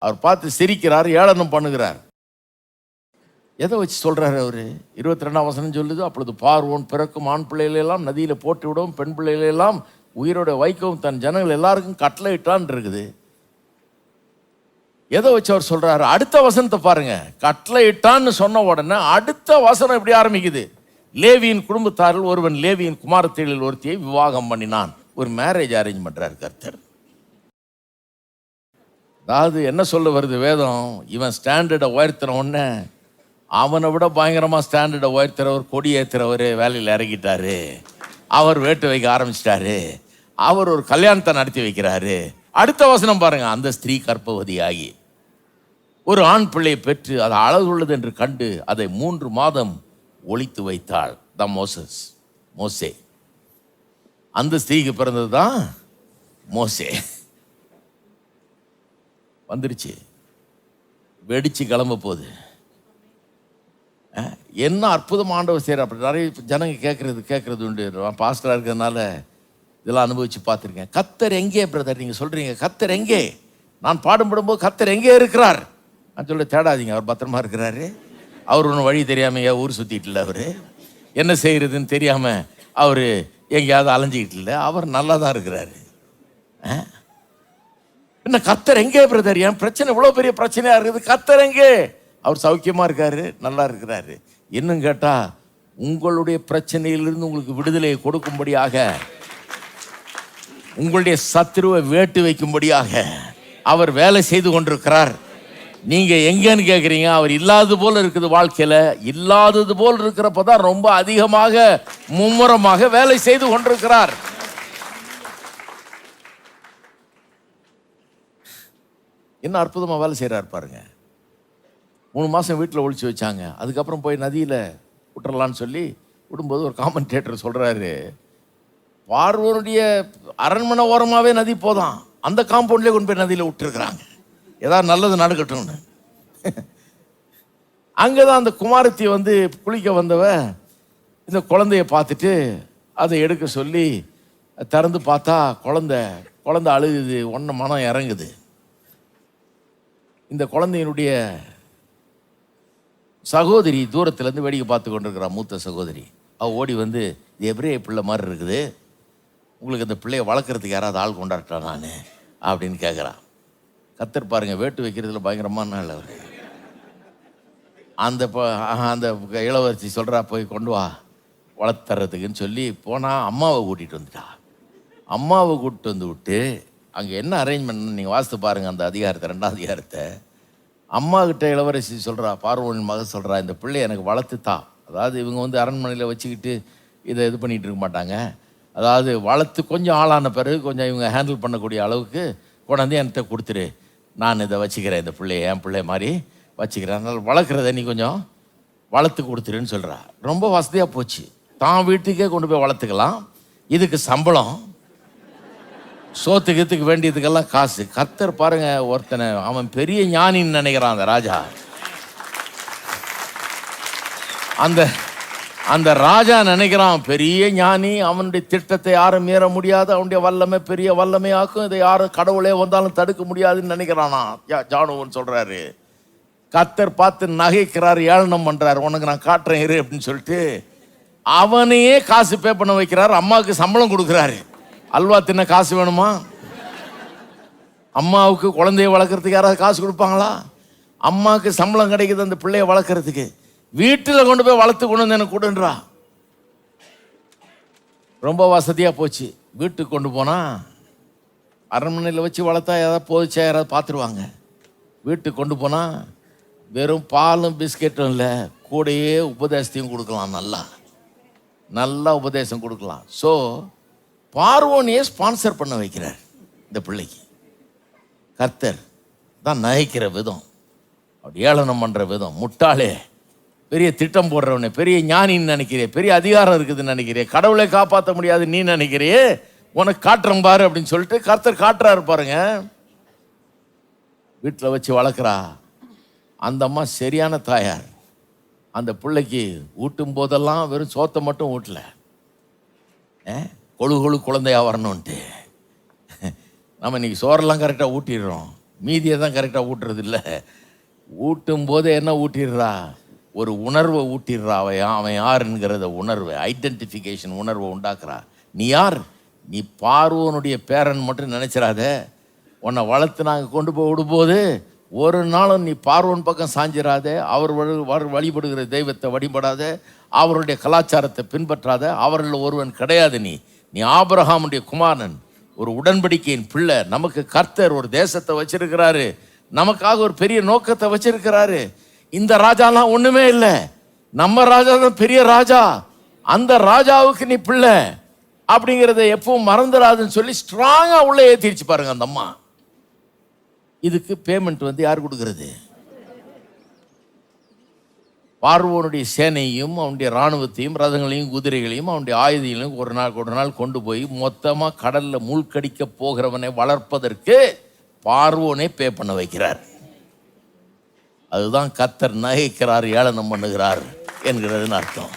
அவர் பார்த்து சிரிக்கிறார், ஏளனம் பண்ணுகிறார். எதை வச்சு சொல்றாரு அவரு? 22ஆம் வசனம் சொல்லுது, அப்பொழுது பார்வோன் பிறக்கும் ஆண் பிள்ளைகளெல்லாம் நதியில போட்டு விடவும், பெண் பிள்ளைகளெல்லாம் உயிரோட வைக்கவும் தன் ஜனங்கள் எல்லாருக்கும் கட்டளை இட்டான் இருக்குது. எதை வச்சு அவர் சொல்றாரு? அடுத்த வசனத்தை பாருங்க. கட்டளை இட்டான்னு சொன்ன உடனே அடுத்த வசனம் எப்படி ஆரம்பிக்குது? லேவியின் குடும்பத்தாரில் ஒருவன் லேவியின் குமாரத்திகளில் ஒருத்தியை விவாகம் பண்ணினான். ஒரு மேரேஜ் அரேஞ்ச் பண்றாரு கர்த்தர். அதாவது என்ன சொல்ல வருது வேதம்? இவன் ஸ்டாண்டர்டை உயர்த்தின உடனே அவனை விட பயங்கரமா ஸ்டாண்டர்டை உயர்த்துறவர், கொடி ஏற்றுறவர் வேலையில் இறங்கிட்டாரு. அவர் வேட்டு வைக்க ஆரம்பிச்சிட்டாரு. அவர் ஒரு கல்யாணத்தை நடத்தி வைக்கிறாரு. அடுத்த வசனம் பாருங்க. அந்த ஸ்திரீ கர்ப்பவதியாகி ஒரு ஆண் பிள்ளையை பெற்று அது அழகுள்ளது என்று கண்டு அதை 3 மாதம் ஒளித்து வைத்தாள். தான் மோசே. அந்த ஸ்திரீக்கு பிறந்தது தான் மோசே. வந்துருச்சு, வெடிச்சு கிளம்ப போகுது. என்ன அற்புதம் ஆண்டவர் செய்யற. அப்படி நிறைய ஜனங்க கேட்கறது உண்டு. பாஸ்டராக இருக்கிறதுனால இதெல்லாம் அனுபவிச்சு பார்த்துருக்கேன். கர்த்தர் எங்கே பிரதர்? நீங்கள் சொல்கிறீங்க கர்த்தர் எங்கே? நான் பாடுபடும்போது கர்த்தர் எங்கே இருக்கிறார்? நான் சொல்ல தேடாதீங்க, அவர் பத்திரமா இருக்கிறாரு. அவர் ஒன்றும் வழி தெரியாமல் ஊர் சுற்றிட்டு இல்லை. அவர் என்ன செய்கிறதுன்னு தெரியாமல் அவர் எங்கேயாவது அலைஞ்சிக்கிட்டு இல்லை. அவர் நல்லா தான் இருக்கிறாரு. என்ன கர்த்தர் எங்கே பிரதர்? என் பிரச்சனை இவ்வளோ பெரிய பிரச்சனையாக இருக்குது, கர்த்தர் எங்கே? அவர் சௌக்கியமாக இருக்காரு, நல்லா இருக்கிறாரு. இன்னும் கேட்டால் உங்களுடைய பிரச்சனையிலிருந்து உங்களுக்கு விடுதலையை கொடுக்கும்படியாக, உங்களுடைய சத்துருவை வேட்டு வைக்கும்படியாக அவர் வேலை செய்து கொண்டிருக்கிறார். நீங்க எங்கன்னு கேட்குறீங்க? அவர் இல்லாதது போல் இருக்குது. வாழ்க்கையில இல்லாதது போல் இருக்கிறப்பதான் ரொம்ப அதிகமாக மும்முரமாக வேலை செய்து கொண்டிருக்கிறார். என்ன அற்புதமா வேலை செய்யறாரு பாருங்க. 3 மாசம் வீட்டில் ஒழிச்சு வச்சாங்க. அதுக்கப்புறம் போய் நதியில விட்டுறலான்னு சொல்லி விடும்போது ஒரு காமெண்டேட்டர் சொல்றாரு, பார்வோனுடைய அரண்மனை ஓரமாகவே நதி போதான், அந்த காம்பவுண்ட்லேயே கொண்டு போய் நதியில் விட்டுருக்குறாங்க, ஏதாவது நல்லது நடக்கட்டும்னு. அங்கேதான் அந்த குமாரத்தி வந்து குளிக்க வந்தவ இந்த குழந்தைய பார்த்துட்டு அதை எடுக்க சொல்லி திறந்து பார்த்தா குழந்தை அழுகுது, ஒன்று மனம் இறங்குது. இந்த குழந்தையினுடைய சகோதரி தூரத்துலேருந்து வேடிக்கை பார்த்து கொண்டிருக்கிறா, மூத்த சகோதரி. அவள் ஓடி வந்து, இது எபிரேய பிள்ளை மாதிரி இருக்குது, உங்களுக்கு அந்த பிள்ளையை வளர்க்குறதுக்கு யாராவது ஆள் கொண்டாட்டா நான் அப்படின்னு கேட்குறான். கர்த்தர் பாருங்க, வேட்டு வைக்கிறதுல பயங்கரமான நாள் அவர். அந்த இளவரசி சொல்கிறா, போய் கொண்டு வா வளர்த்துறதுக்குன்னு சொல்லி போனால் அம்மாவை கூட்டிகிட்டு வந்துட்டா. அம்மாவை கூப்பிட்டு வந்து விட்டு அங்கே என்ன அரேஞ்ச்மெண்ட் நீங்கள் வாசித்து பாருங்கள் அந்த அதிகாரத்தை, 2ஆம் அதிகாரத்தை. அம்மா கிட்ட இளவரசி சொல்கிறா, பார்வோனின் மக சொல்கிறா, இந்த பிள்ளையை எனக்கு வளர்த்துத்தா. அதாவது இவங்க வந்து அரண்மனையில் வச்சுக்கிட்டு இதை இது பண்ணிகிட்டு இருக்க மாட்டாங்க. அதாவது வளர்த்து கொஞ்சம் ஆளான பிறகு கொஞ்சம் இவங்க ஹேண்டில் பண்ணக்கூடிய அளவுக்கு கொண்டாந்து என்கிட்ட கொடுத்துரு, நான் இதை வச்சுக்கிறேன், இந்த பிள்ளைய என் பிள்ளை மாதிரி வச்சுக்கிறேன், அதனால் வளர்க்குறத நீ கொஞ்சம் வளர்த்து கொடுத்துருன்னு சொல்கிறா. ரொம்ப வசதியாக போச்சு. தான் வீட்டுக்கே கொண்டு போய் வளர்த்துக்கலாம், இதுக்கு சம்பளம், சோத்துக்கு வேண்டியதுக்கெல்லாம் காசு. கர்த்தர் பாருங்க, ஒருத்தனை அவன் பெரிய ஞானின்னு நினைக்கிறான் அந்த ராஜா. அந்த ராஜா நினைக்கிறான் பெரிய ஞானி, அவனுடைய திட்டத்தை யாரும் மீற முடியாது, அவனுடைய வல்லமை பெரிய வல்லமை ஆக்கும், இதை யாரும் கடவுளே வந்தாலும் தடுக்க முடியாதுன்னு நினைக்கிறானா. ஜானுவன் சொல்றாரு. கர்த்தர் பார்த்து நகைக்கிறார், ஏளனம் பண்றாரு, உனக்கு நான் காட்டுறேன் இரு அப்படின்னு சொல்லிட்டு அவனையே காசு பே பண்ண வைக்கிறார். அம்மாவுக்கு சம்பளம் கொடுக்குறாரு. அல்வா தின்ன காசு வேணுமா? அம்மாவுக்கு குழந்தைய வளர்க்குறதுக்கு யாராவது காசு கொடுப்பாங்களா? அம்மாவுக்கு சம்பளம் கிடைக்குது அந்த பிள்ளைய வளர்க்குறதுக்கு. வீட்டில் கொண்டு போய் வளர்த்து கொண்டு வந்து எனக்கு கொடுன்றா. ரொம்ப வசதியாக போச்சு. வீட்டுக்கு கொண்டு போனால் அரண்மனையில் வச்சு வளர்த்தா ஏதாவது போதிச்சா யாராவது பார்த்துருவாங்க. வீட்டுக்கு கொண்டு போனால் வெறும் பாலும் பிஸ்கெட்டும் இல்லை, கூடையே உபதேசத்தையும் கொடுக்கலாம். நல்லா உபதேசம் கொடுக்கலாம். ஸோ பார்வோனையே ஸ்பான்சர் பண்ண வைக்கிறார் இந்த பிள்ளைக்கு. கர்த்தர் தான் நகைக்கிற விதம், அப்படி ஏளனம் பண்ணுற விதம். முட்டாளே, பெரிய திட்டம் போடுறவனே, பெரிய ஞானின்னு நினைக்கிறே, பெரிய அதிகாரம் இருக்குதுன்னு நினைக்கிறே, கடவுளை காப்பாற்ற முடியாது நீ நினைக்கிறியே, உனக்கு காட்டுறேன் பாரு அப்படின்னு சொல்லிட்டு கர்த்தர் காட்டுறாரு பாருங்க. வீட்டில் வச்சு வளர்க்குறா அந்த அம்மா சரியான தாயார். அந்த பிள்ளைக்கு ஊட்டும் போதெல்லாம் வெறும் சோத்தை மட்டும் ஊட்டல, கொழு குழந்தையாக வரணுன்ட்டு. நம்ம இன்னைக்கு சோறெல்லாம் கரெக்டாக ஊட்டிடுறோம், மீதியை தான் கரெக்டாக ஊட்டுறது இல்லை. ஊட்டும் போதே என்ன ஊட்டிடுறா? ஒரு உணர்வை ஊட்டிடுறா. அவன் யாருங்கிறத உணர்வை, ஐடென்டிஃபிகேஷன் உணர்வை உண்டாக்குறா. நீ யார்? நீ பார்வோனுடைய பேரன் மட்டும் நினைச்சிடாத. உன்னை வளர்த்து நாங்கள் கொண்டு போய் விடும்போது ஒரு நாளும் நீ பார்வோன் பக்கம் சாஞ்சிடாத. அவர் வழிபடுகிற தெய்வத்தை வழிபடாத. அவருடைய கலாச்சாரத்தை பின்பற்றாத. அவரில் ஒருவன் கிடையாது. நீ ஆபிரகாமுடைய குமாரன், ஒரு உடன்படிக்கையின் பிள்ளை. நமக்கு கர்த்தர் ஒரு தேசத்தை வச்சிருக்கிறாரு, நமக்காக ஒரு பெரிய நோக்கத்தை வச்சிருக்கிறாரு. இந்த ராஜாலாம் ஒண்ணுமே இல்லை, நம்ம ராஜா தான் பெரிய ராஜா. அந்த ராஜாவுக்கு நீ பிள்ளை அப்படிங்கிறத எப்பவும் மறந்துடாதுன்னு சொல்லி ஸ்ட்ராங்கா உள்ள ஏத்திருச்சு பாருங்க அந்த அம்மா. இதுக்கு பேமெண்ட் யார் கொடுக்கிறது? பார்வோனுடைய சேனையும் அவனுடைய இராணுவத்தையும் ரதங்களையும் குதிரைகளையும் அவனுடைய ஆயுதங்களையும் ஒரு நாள் கொண்டு போய் மொத்தமாக கடலில் மூழ்கடிக்க போகிறவனை வளர்ப்பதற்கு பார்வோனே பே பண்ண வைக்கிறார். அதுதான் கர்த்தர் நகைக்கிறார், ஏளனம் பண்ணுகிறார் என்கிறதுன்னு அர்த்தம்.